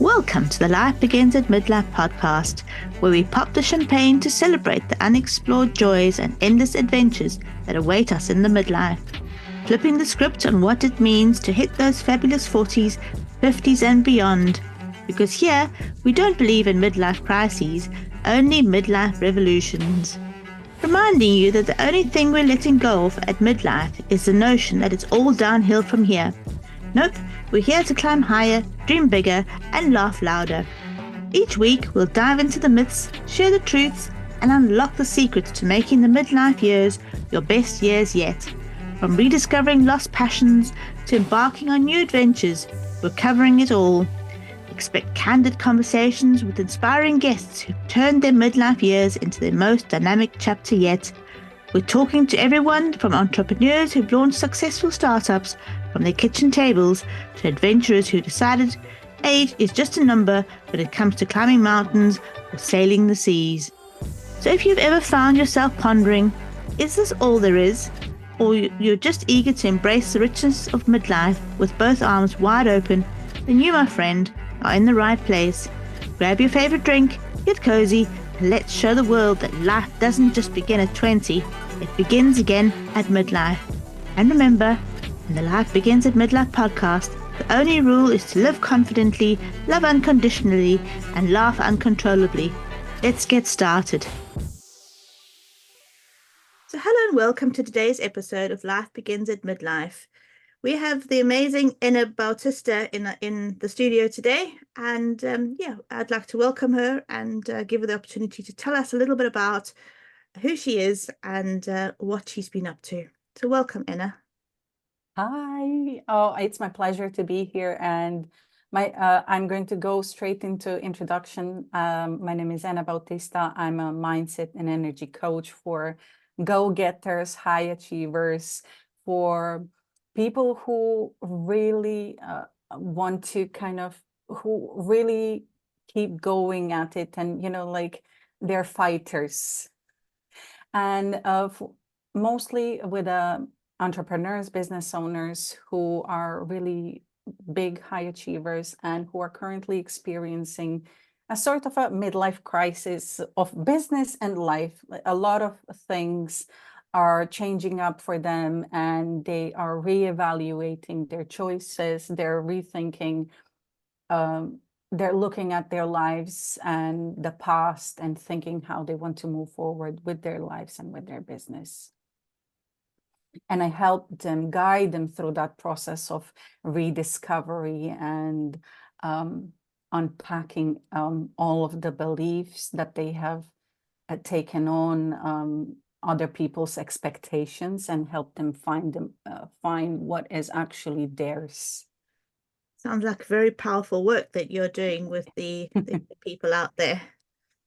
Welcome to the Life Begins at Midlife podcast, where we pop the champagne to celebrate the unexplored joys and endless adventures that await us in the midlife. Flipping the script on what it means to hit those fabulous 40s, 50s and beyond. Because here, we don't believe in midlife crises, only midlife revolutions. Reminding you that the only thing we're letting go of at midlife is the notion that it's all downhill from here. Nope, we're here to climb higher, dream bigger, and laugh louder. Each week, we'll dive into the myths, share the truths, and unlock the secrets to making the midlife years your best years yet. From rediscovering lost passions to embarking on new adventures, we're covering it all. Expect candid conversations with inspiring guests who've turned their midlife years into their most dynamic chapter yet. We're talking to everyone from entrepreneurs who've launched successful startups from their kitchen tables to adventurers who decided age is just a number when it comes to climbing mountains or sailing the seas. So if you've ever found yourself pondering, is this all there is? Or you're just eager to embrace the richness of midlife with both arms wide open, then you, my friend, are in the right place. Grab your favorite drink, get cozy, and let's show the world that life doesn't just begin at 20, it begins again at midlife. And remember, in the Life Begins at Midlife podcast, the only rule is to live confidently, love unconditionally, and laugh uncontrollably. Let's get started. So hello and welcome to today's episode of Life Begins at Midlife. We have the amazing Ena Bautista in the studio today, and I'd like to welcome her and give her the opportunity to tell us a little bit about who she is and what she's been up to. So welcome, Ena. Hi. Oh, it's my pleasure to be here, and I'm going to go straight into introduction. My name is Ena Bautista. I'm a mindset and energy coach for go-getters, high achievers, for people who really want to who really keep going at it, and they're fighters, and mostly with entrepreneurs, business owners who are really big high achievers and who are currently experiencing a sort of a midlife crisis of business and life. A lot of things are changing up for them, and they are reevaluating their choices. They're rethinking, they're looking at their lives and the past and thinking how they want to move forward with their lives and with their business. And I help them, guide them through that process of rediscovery and unpacking all of the beliefs that they have taken on other people's expectations, and help them find what is actually theirs. Sounds like very powerful work that you're doing with the people out there.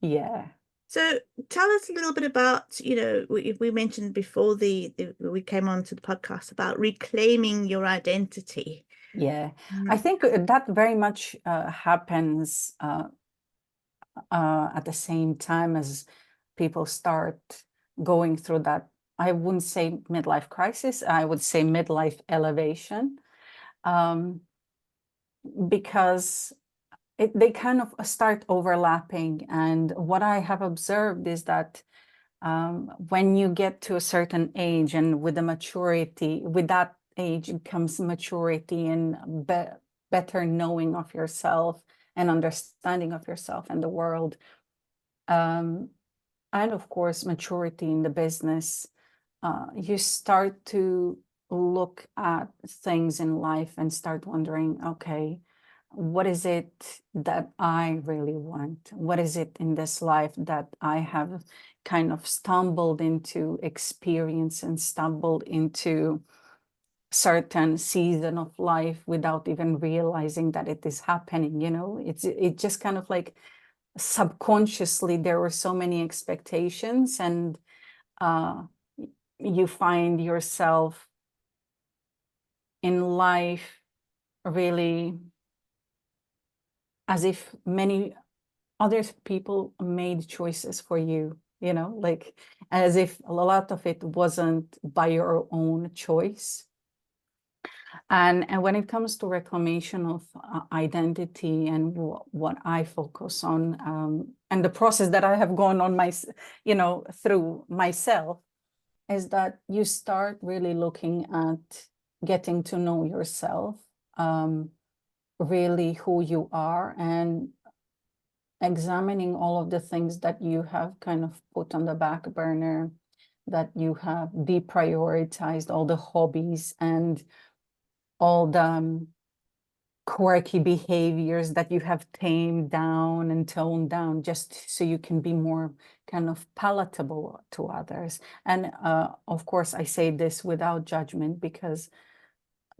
Yeah. So tell us a little bit about, we mentioned before we came on to the podcast about reclaiming your identity. Yeah, I think that very much happens at the same time as people start going through that. I wouldn't say midlife crisis, I would say midlife elevation, because they kind of start overlapping. And what I have observed is that when you get to a certain age, and with that age comes maturity and better knowing of yourself and understanding of yourself and the world, and of course maturity in the business, you start to look at things in life and start wondering, okay, what is it that I really want? What is it in this life that I have kind of stumbled into experience and stumbled into certain season of life without even realizing that it is happening? It just kind of like subconsciously there were so many expectations, and you find yourself in life really as if many other people made choices for you, like as if a lot of it wasn't by your own choice. And when it comes to reclamation of identity and what I focus on, and the process that I have gone on through myself, is that you start really looking at getting to know yourself, really who you are, and examining all of the things that you have kind of put on the back burner, that you have deprioritized, all the hobbies and all the quirky behaviors that you have tamed down and toned down, just so you can be more kind of palatable to others. And of course, I say this without judgment, because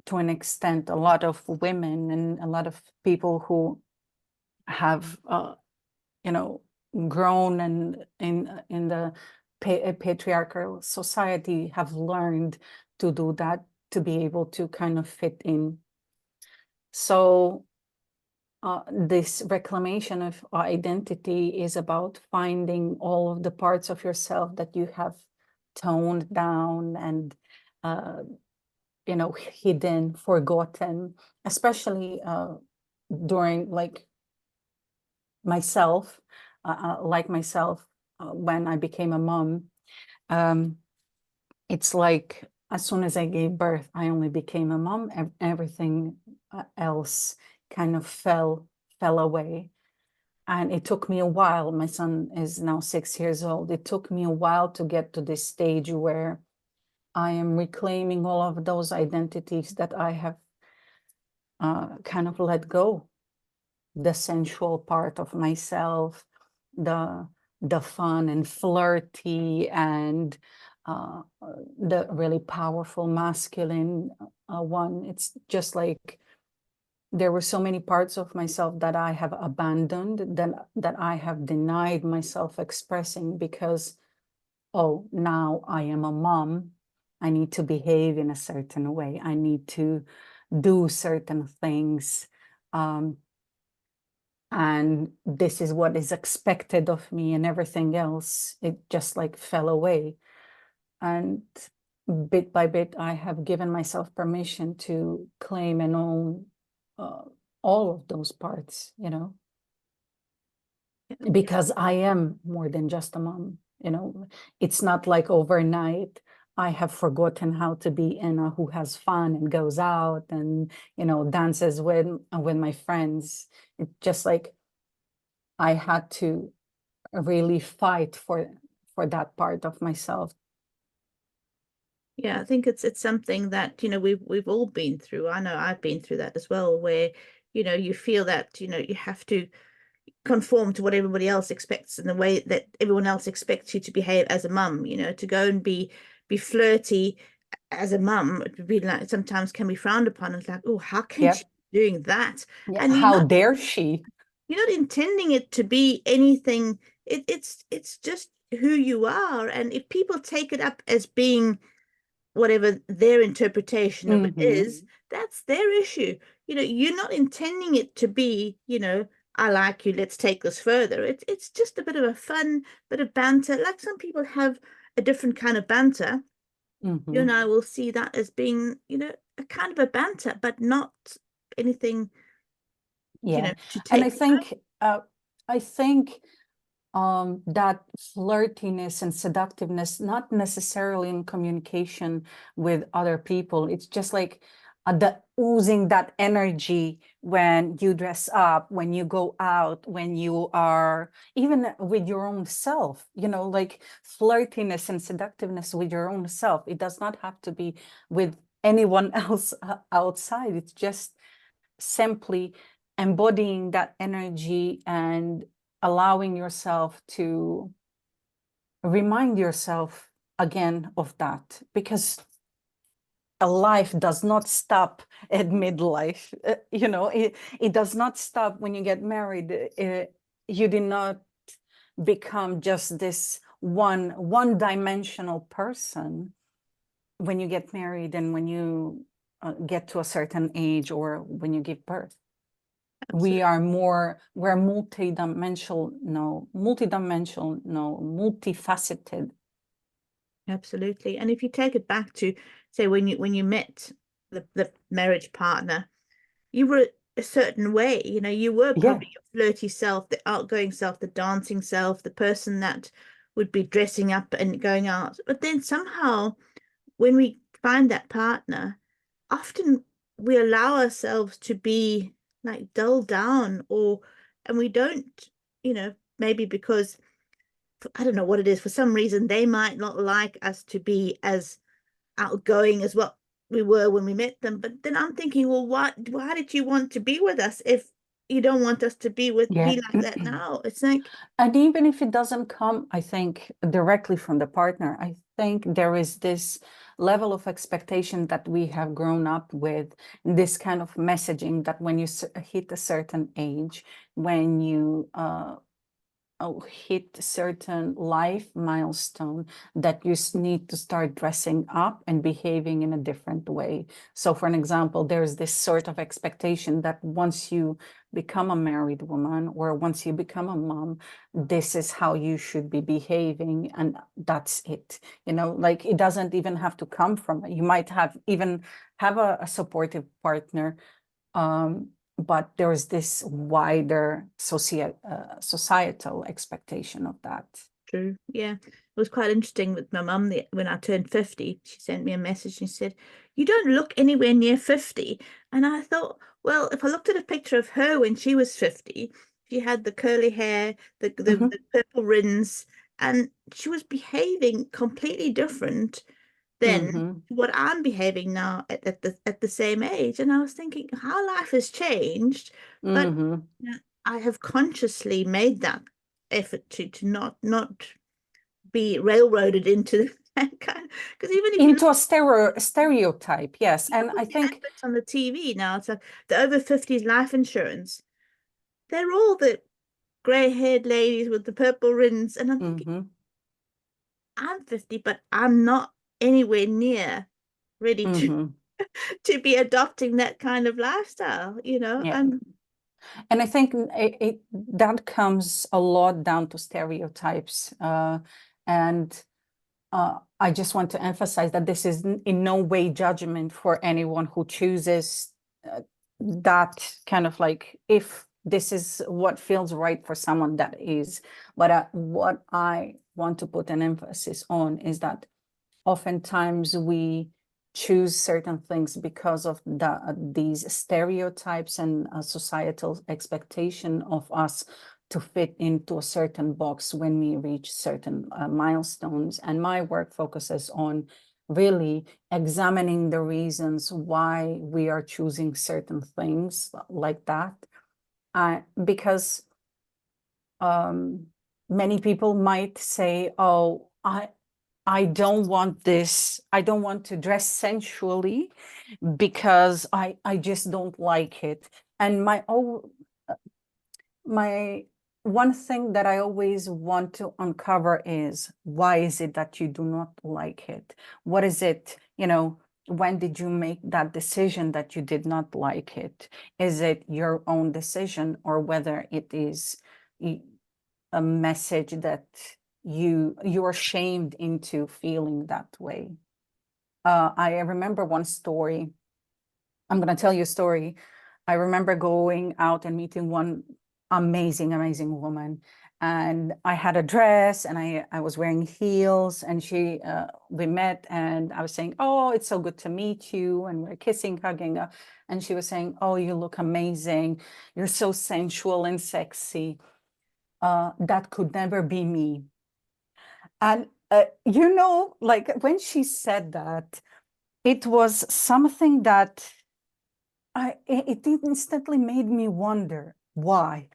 to an extent, a lot of women and a lot of people who have grown and in the patriarchal society have learned to do that, to be able to kind of fit in. So this reclamation of identity is about finding all of the parts of yourself that you have toned down and hidden, forgotten, especially during like myself, when I became a mom. It's like as soon as I gave birth, I only became a mom. Everything else kind of fell away. And it took me a while. My son is now 6 years old. It took me a while to get to this stage where I am reclaiming all of those identities that I have kind of let go. The sensual part of myself, the fun and flirty, and the really powerful masculine one. It's just like there were so many parts of myself that I have abandoned, that I have denied myself expressing, because, oh, now I am a mom. I need to behave in a certain way. I need to do certain things. And this is what is expected of me, and everything else, it just like fell away. And bit by bit, I have given myself permission to claim and own all of those parts, because I am more than just a mom. It's not like overnight I have forgotten how to be Ena, who has fun and goes out and dances with my friends. It's just like I had to really fight for that part of myself. Yeah, I think it's something that, we've all been through. I know I've been through that as well, where, you feel that, you have to conform to what everybody else expects and the way that everyone else expects you to behave as a mum, to go and be flirty as a mum. It would be like sometimes can be frowned upon. It's like, oh, how can Yep. she be doing that? Yeah. And How dare she? you're not intending it to be anything. It's just who you are. And if people take it up as being whatever their interpretation of it is, that's their issue. You're not intending it to be, I like you, let's take this further. It's just a bit of a fun bit of banter. Like some people have a different kind of banter. You and I will see that as being, a kind of a banter, but not anything, Yeah. to And take. I think that flirtiness and seductiveness, not necessarily in communication with other people. It's just like the oozing that energy when you dress up, when you go out, when you are even with your own self, like flirtiness and seductiveness with your own self. It does not have to be with anyone else outside. It's just simply embodying that energy and allowing yourself to remind yourself again of that, because a life does not stop at midlife. It does not stop when you get married. You did not become just this one-dimensional person when you get married and when you get to a certain age or when you give birth. Absolutely. We're multidimensional, multifaceted. Absolutely. And if you take it back to, say, when you met the marriage partner, you were a certain way. You were Yeah, probably your flirty self, the outgoing self, the dancing self, the person that would be dressing up and going out. But then somehow, when we find that partner, often we allow ourselves to be like dulled down, and we don't, maybe because I don't know what it is. For some reason, they might not like us to be as outgoing as what we were when we met them. But then I'm thinking, well, why did you want to be with us if you don't want us to yeah. be like that now? It's like, And even if it doesn't come, I think, directly from the partner, I think there is this level of expectation that we have grown up with, this kind of messaging that when you hit a certain age, when you hit certain life milestone, that you need to start dressing up and behaving in a different way. So for an example, there's this sort of expectation that once you become a married woman or once you become a mom, this is how you should be behaving, and that's it. Like, it doesn't even have to come from it. You might even have a supportive partner, but there's this wider societal expectation of that. true. Yeah. It was quite interesting with my mum when I turned 50. She sent me a message and she said, "You don't look anywhere near 50." And I thought, well, if I looked at a picture of her when she was 50, she had the curly hair, Mhm, the purple rings, and she was behaving completely different than mhm, what I'm behaving now at the same age. And I was thinking how life has changed, but mhm. I have consciously made that effort to not be railroaded into that kind. Because even if you Into a stereotype, yes. look And at I the think, adverts on the TV now, it's like the over 50s life insurance. They're all the grey-haired ladies with the purple rings, and I'm thinking, mhm, I'm 50, but I'm not anywhere near ready to mhm, to be adopting that kind of lifestyle, yeah. I'm And I think that comes a lot down to stereotypes. And I just want to emphasize that this is in no way judgment for anyone who chooses that kind of, like, if this is what feels right for someone, that is. But what I want to put an emphasis on is that oftentimes we choose certain things because of these stereotypes and societal expectation of us to fit into a certain box when we reach certain milestones. And my work focuses on really examining the reasons why we are choosing certain things like that. Because many people might say, oh, I don't want this. I don't want to dress sensually because I just don't like it. And my one thing that I always want to uncover is, why is it that you do not like it? What is it, when did you make that decision that you did not like it? Is it your own decision, or whether it is a message that you're shamed into feeling that way? I remember one story. I'm going to tell you a story. I remember going out and meeting one amazing woman, and I had a dress and I was wearing heels, and we met, and I was saying, oh, it's so good to meet you, and we're kissing, hugging, and she was saying, oh, you look amazing, you're so sensual and sexy. That could never be me. And like, when she said that, it was something that it instantly made me wonder, why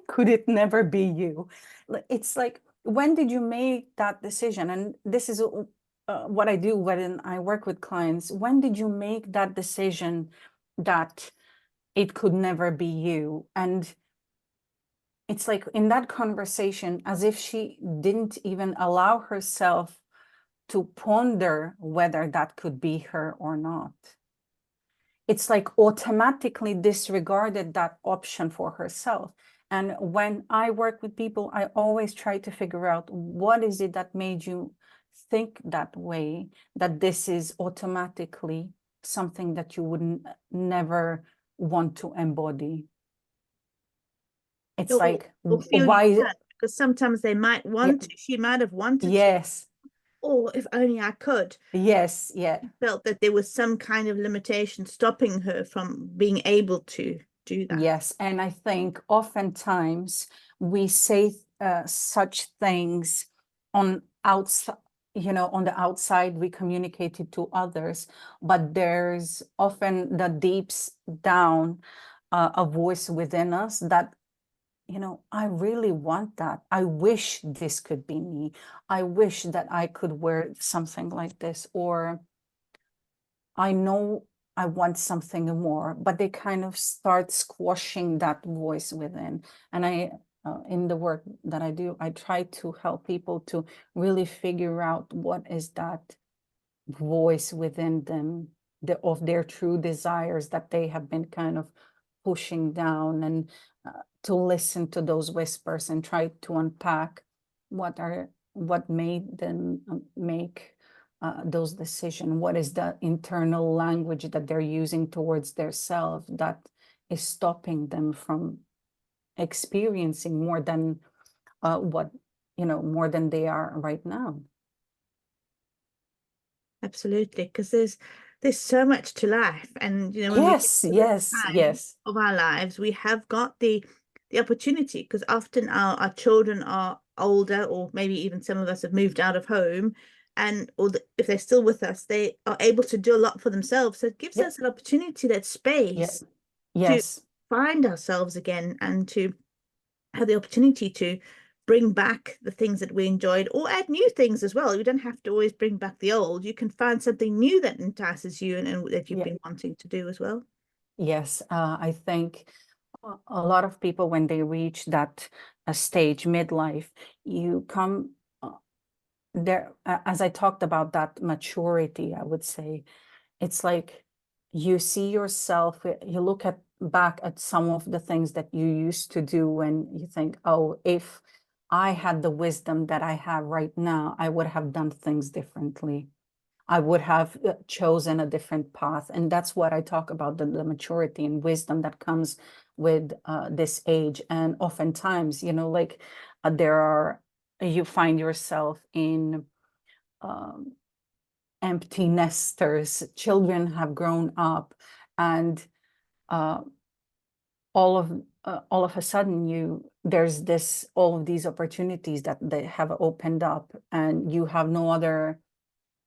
could it never be you? It's like, when did you make that decision? And this is what I do when I work with clients. When did you make that decision that it could never be you? And it's like, in that conversation, as if she didn't even allow herself to ponder whether that could be her or not. It's like automatically disregarded that option for herself. And when I work with people, I always try to figure out, what is it that made you think that way, that this is automatically something that you would never want to embody. It's like, or feel you why? can, because sometimes they might want to, she might have wanted to, Yes, or if only I could. yes, yeah. Felt that there was some kind of limitation stopping her from being able to do that. Yes, and I think oftentimes we say such things on outside, on the outside, we communicate it to others, but there's often the deeps down a voice within us that, I really want that. I wish this could be me. I wish that I could wear something like this, or I know I want something more, but they kind of start squashing that voice within. And in the work that I do, I try to help people to really figure out what is that voice within them, of their true desires that they have been kind of pushing down, and to listen to those whispers and try to unpack what made them make those decisions. What is the internal language that they're using towards their self that is stopping them from experiencing more than more than they are right now. Absolutely, because there's so much to life, and when we get Yes, to this yes, time yes. of our lives, we have got the opportunity, because often our children are older, or maybe even some of us have moved out of home, and if they're still with us, they are able to do a lot for themselves. So it gives Yep. us an opportunity, that Yeah. space to Yes. find ourselves again, and to have the opportunity to bring back the things that we enjoyed, or add new things as well. You don't have to always bring back the old. You can find something new that entices you, and that you've Yeah. been wanting to do as well. Yes. I think a lot of people, when they reach that stage, midlife, you come there, as I talked about that maturity, I would say, it's like you see yourself, you look at back at some of the things that you used to do, and you think, oh, if I had the wisdom that I have right now, I would have done things differently. I would have chosen a different path. And that's what I talk about, the maturity and wisdom that comes with this age. And oftentimes, like you find yourself in um, empty nesters, children have grown up, and uh, all of a sudden there's all of these opportunities that they have opened up, and you have no other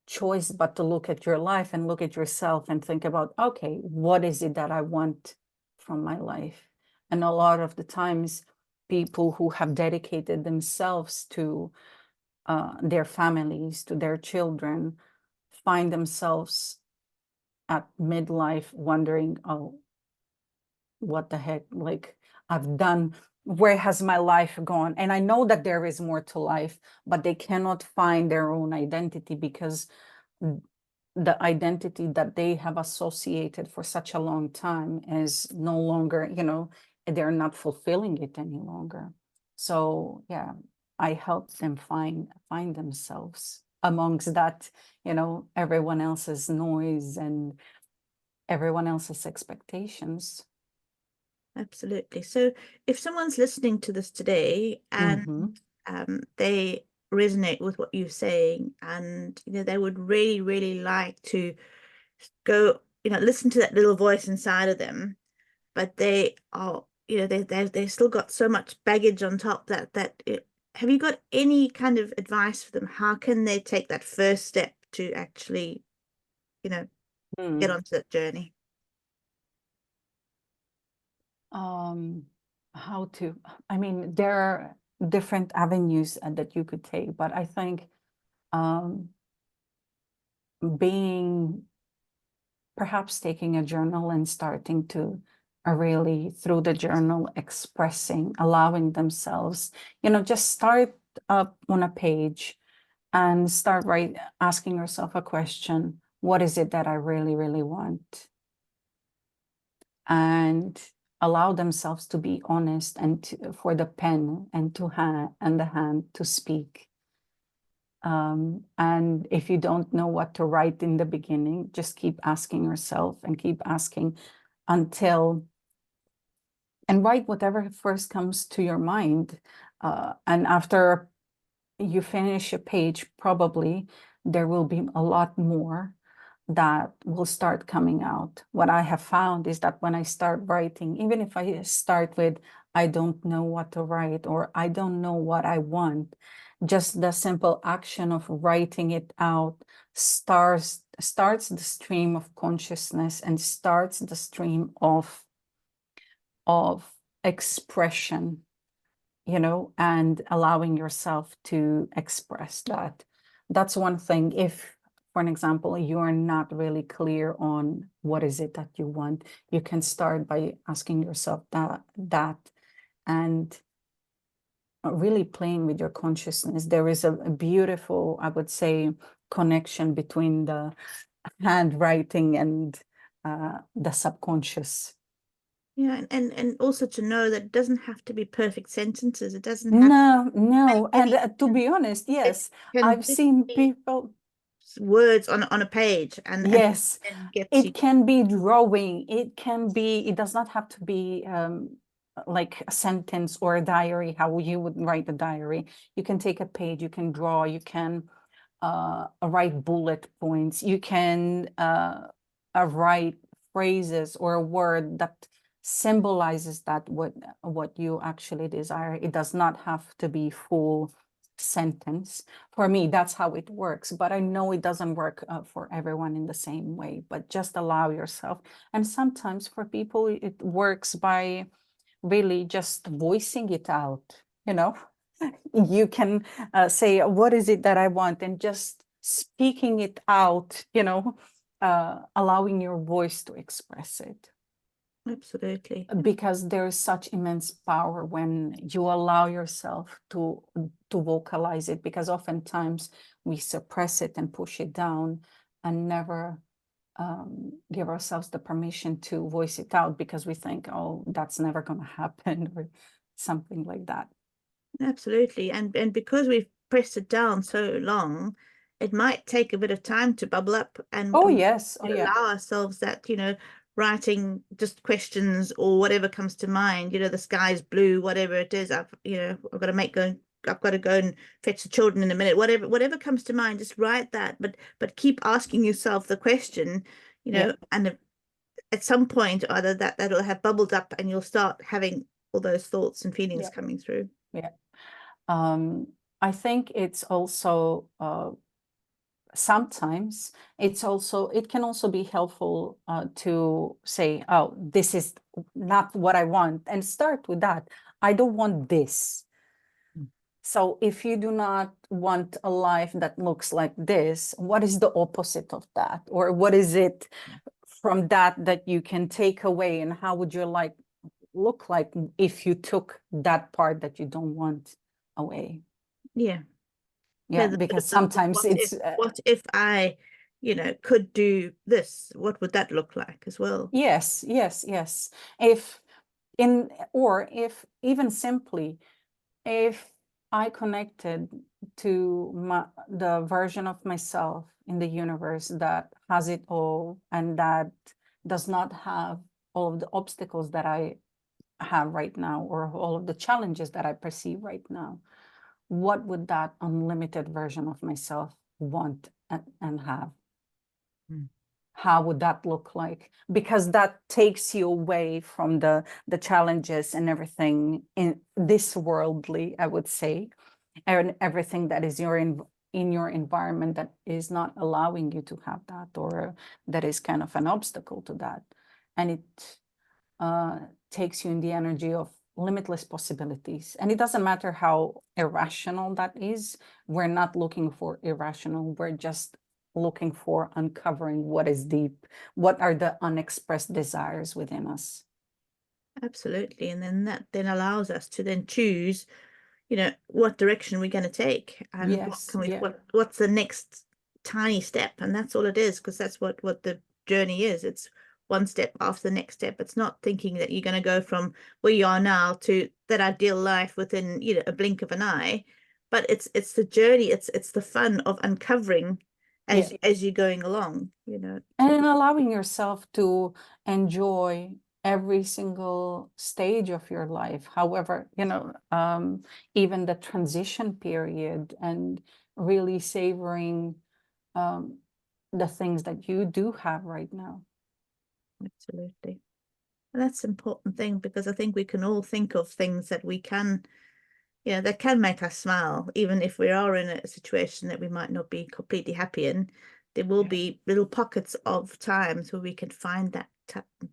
choice but to look at your life and look at yourself and think about, okay, what is it that I want from my life? And a lot of the times, people who have dedicated themselves to their families, to their children, find themselves at midlife wondering, oh, what the heck, like, I've done, where has my life gone? And I know that there is more to life, but they cannot find their own identity, because the identity that they have associated for such a long time is no longer, they're not fulfilling it any longer. So yeah, I help them find themselves amongst that, everyone else's noise and everyone else's expectations. Absolutely. So if someone's listening to this today, and Mm-hmm. they resonate with what you're saying, and they would really, really like to go, listen to that little voice inside of them, but they are, they've still got so much baggage on top, have you got any kind of advice for them? How can they take that first step to actually, get onto that journey? Um, how to, I mean, there are different avenues that you could take, but I think um, being perhaps taking a journal and starting to really through the journal expressing, allowing themselves, just start up on a page and start asking yourself a question. What is it that I really, really want? And allow themselves to be honest, and for the pen and the hand to speak. And if you don't know what to write in the beginning, just keep asking yourself and keep asking until, and write whatever first comes to your mind. And after you finish a page, probably there will be a lot more that will start coming out. What I have found is that when I start writing, even if I start with, I don't know what to write, or I don't know what I want, just the simple action of writing it out starts the stream of consciousness and starts the stream of expression, you know, and allowing yourself to express that. That's one thing. If, for an example, you're not really clear on what is it that you want, you can start by asking yourself that and really playing with your consciousness. There is a beautiful, I would say, connection between the handwriting and the subconscious. Yeah, and also to know that it doesn't have to be perfect sentences. It doesn't have No. And any. to be honest, It yes, can I've just seen be people. words on a page, and Yes, then gets you. it can be drawing. It can be, it does not have to be like a sentence or a diary, how you would write a diary. You can take a page, you can draw, you can write bullet points, you can write phrases or a word that symbolizes that what you actually desire. It does not have to be full sentence. For me, that's how it works, but I know it doesn't work for everyone in the same way. But just allow yourself. And sometimes for people it works by really just voicing it out, you know. You can say, what is it that I want, and just speaking it out, you know, allowing your voice to express it, Absolutely. because there is such immense power when you allow yourself to vocalize it, because oftentimes we suppress it and push it down and never give ourselves the permission to voice it out, because we think, oh, that's never going to happen, or something like that. Absolutely. And because we've pressed it down so long, it might take a bit of time to bubble up, and Oh we yes, oh should yeah, allow ourselves that, writing just questions or whatever comes to mind, the sky's blue, whatever it is. I've got to I've got to go and fetch the children in a minute. Whatever comes to mind, just write that. But keep asking yourself the question, yeah, and at some point either that'll have bubbled up and you'll start having all those thoughts and feelings yeah, coming through. yeah. I think it's also sometimes it can also be helpful to say, oh, this is not what I want, and start with that. I don't want this. So if you do not want a life that looks like this, what is the opposite of that? Or what is it from that you can take away? And how would your life look like if you took that part that you don't want away? Yeah. Yeah, There's a bit because of the sometimes it's what if I, could do this? What would that look like as well? yes, yes, yes. If in, or if even simply, if I connected to the version of myself in the universe that has it all and that does not have all of the obstacles that I have right now, or all of the challenges that I perceive right now, what would that unlimited version of myself want and have? Mm. How would that look like? Because that takes you away from the challenges and everything in this worldly, I would say, and everything that is in your environment that is not allowing you to have that, or that is kind of an obstacle to that. And it takes you in the energy of limitless possibilities. And it doesn't matter how irrational that is. We're not looking for irrational. We're just looking for uncovering what is deep, what are the unexpressed desires within us. Absolutely. And then that then allows us to then choose, what direction we're going to take, and what Yes, can we yeah, what's the next tiny step. And that's all it is, because that's what the journey is. It's one step after the next step. It's not thinking that you're going to go from where you are now to that ideal life within, a blink of an eye. but it's the journey, it's the fun of uncovering Yeah. as you're going along, you know. And allowing yourself to enjoy every single stage of your life, however, even the transition period, and really savoring um, the things that you do have right now. Absolutely. And that's an important thing, because I think we can all think of things that we can, you know, that can make us smile, even if we are in a situation that we might not be completely happy in. There will Yeah. be little pockets of times where we can find that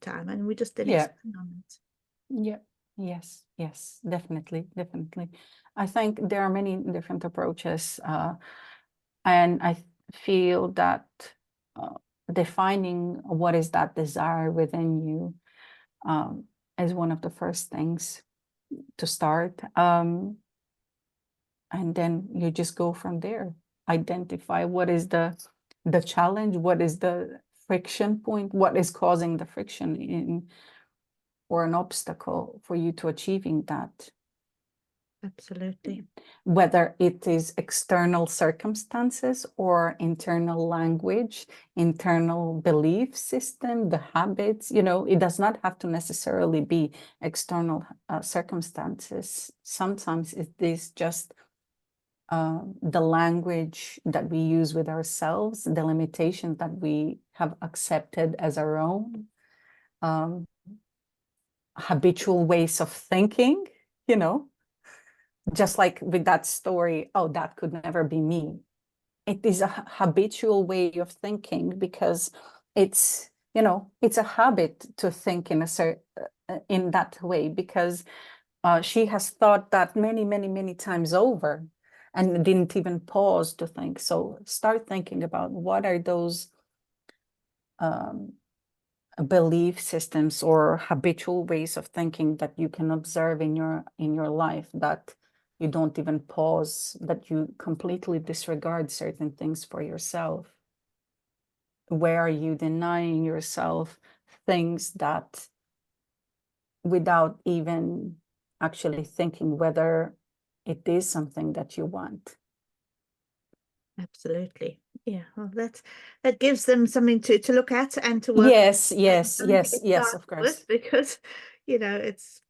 time, and we just didn't Yeah. expand on it. Yeah. Yes. Yes. Definitely. Definitely. I think there are many different approaches, and I feel that uh, defining what is that desire within you um, is one of the first things to start. And then you just go from there. Identify what is the challenge, what is the friction point, what is causing the friction in, or an obstacle for you to achieving that. Absolutely. Whether it is external circumstances or internal language, internal belief system, the habits, it does not have to necessarily be external circumstances. Sometimes it is just the language that we use with ourselves, the limitations that we have accepted as our own, um, habitual ways of thinking, just like with that story, oh, that could never be me. It is a habitual way of thinking, because it's a habit to think in that way, because she has thought that many, many, many times over and didn't even pause to think. So start thinking about what are those um, belief systems or habitual ways of thinking that you can observe in your life, that you don't even pause, that you completely disregard certain things for yourself. Where are you denying yourself things that, without even actually thinking whether it is something that you want? Absolutely. Yeah. Well, that gives them something to look at and to work on, Yes, and yes, something to yes, get yes, started of course. with, because it's,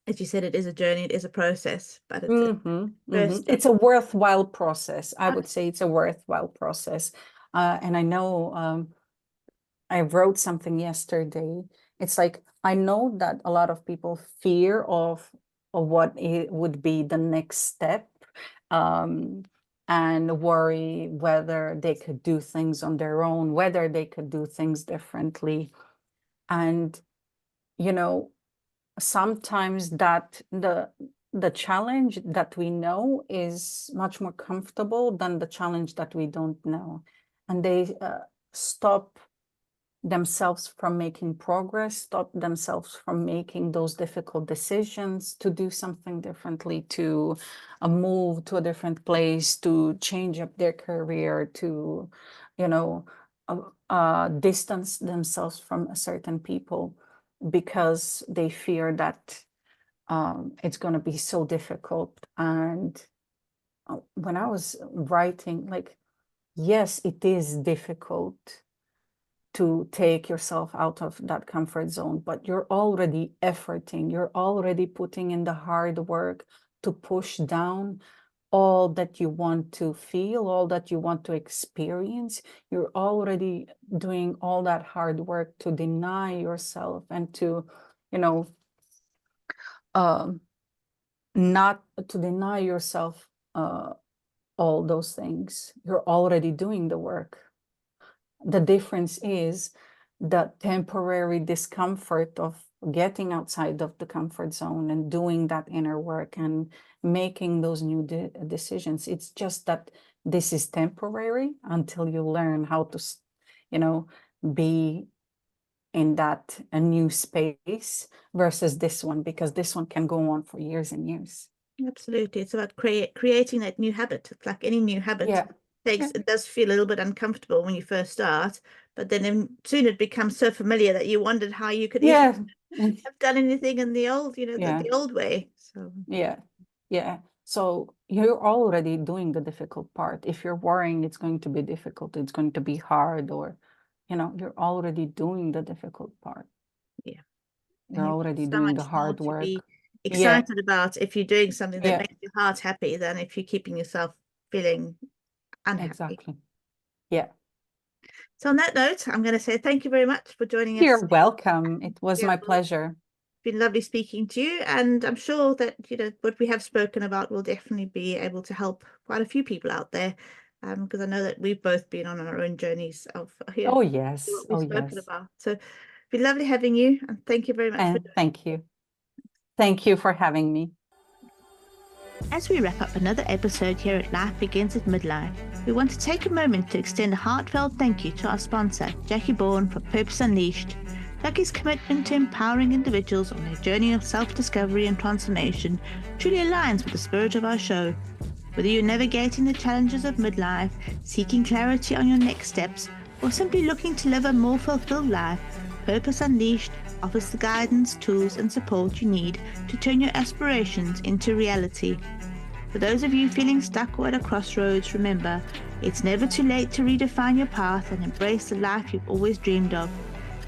as you said, it is a journey, it is a process, but it's a Mm-hmm, mm-hmm. first step. It's a worthwhile process. I would say it's a worthwhile process. And I know I wrote something yesterday. It's like, I know that a lot of people fear of what it would be the next step, um, and worry whether they could do things on their own, whether they could do things differently. And, you know, sometimes that the challenge that we know is much more comfortable than the challenge that we don't know. And they stop themselves from making progress, stop themselves from making those difficult decisions to do something differently, to move to a different place, to change up their career, to, distance themselves from certain people, because they fear that it's going to be so difficult. And when I was writing, like, yes, it is difficult to take yourself out of that comfort zone, but you're already efforting, you're already putting in the hard work to push down all that you want to feel, all that you want to experience. You're already doing all that hard work to deny yourself and to, you know, um, not to deny yourself all those things. You're already doing the work. The difference is the temporary discomfort of getting outside of the comfort zone and doing that inner work and making those new decisions. It's just that this is temporary until you learn how to, be in that a new space versus this one, because this one can go on for years and years. Absolutely. It's about creating that new habit. It's like any new habit Yeah. it does feel a little bit uncomfortable when you first start, but then soon it becomes so familiar that you wondered how you could even Yeah. have done anything in the old, Yeah. the old way. So Yeah. Yeah. So you're already doing the difficult part. If you're worrying it's going to be difficult, it's going to be hard, or, you're already doing the difficult part. Yeah. And You're you've got already so doing the much more hard to be work. Yeah, excited about if you're doing something that yeah, makes your heart happy than if you're keeping yourself feeling unhappy. exactly. Yeah. So on that note, I'm going to say thank you very much for joining us. You're welcome. It was my It's pleasure. been lovely speaking to you, and I'm sure that what we have spoken about will definitely be able to help quite a few people out there, because I know that we've both been on our own journeys of Oh, yes. what we've Oh, spoken yes. about. So it's been lovely having you, and thank you very much for And joining. thank you. Thank you for having me. As we wrap up another episode here at Life Begins at Midlife, we want to take a moment to extend a heartfelt thank you to our sponsor, Jackie Bourne, for Purpose Unleashed. Jackie's commitment to empowering individuals on their journey of self-discovery and transformation truly aligns with the spirit of our show. Whether you're navigating the challenges of midlife, seeking clarity on your next steps, or simply looking to live a more fulfilled life, Purpose Unleashed offers the guidance, tools, and support you need to turn your aspirations into reality. For those of you feeling stuck or at a crossroads, remember, it's never too late to redefine your path and embrace the life you've always dreamed of.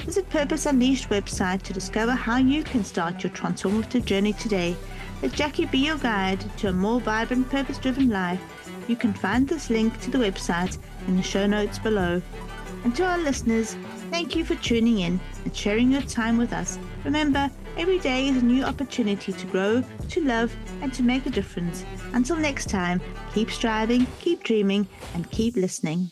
Visit Purpose Unleashed website to discover how you can start your transformative journey today. Let Jackie be your guide to a more vibrant, purpose-driven life. You can find this link to the website in the show notes below. And to our listeners, thank you for tuning in and sharing your time with us. Remember, every day is a new opportunity to grow, to love, and to make a difference. Until next time, keep striving, keep dreaming, and keep listening.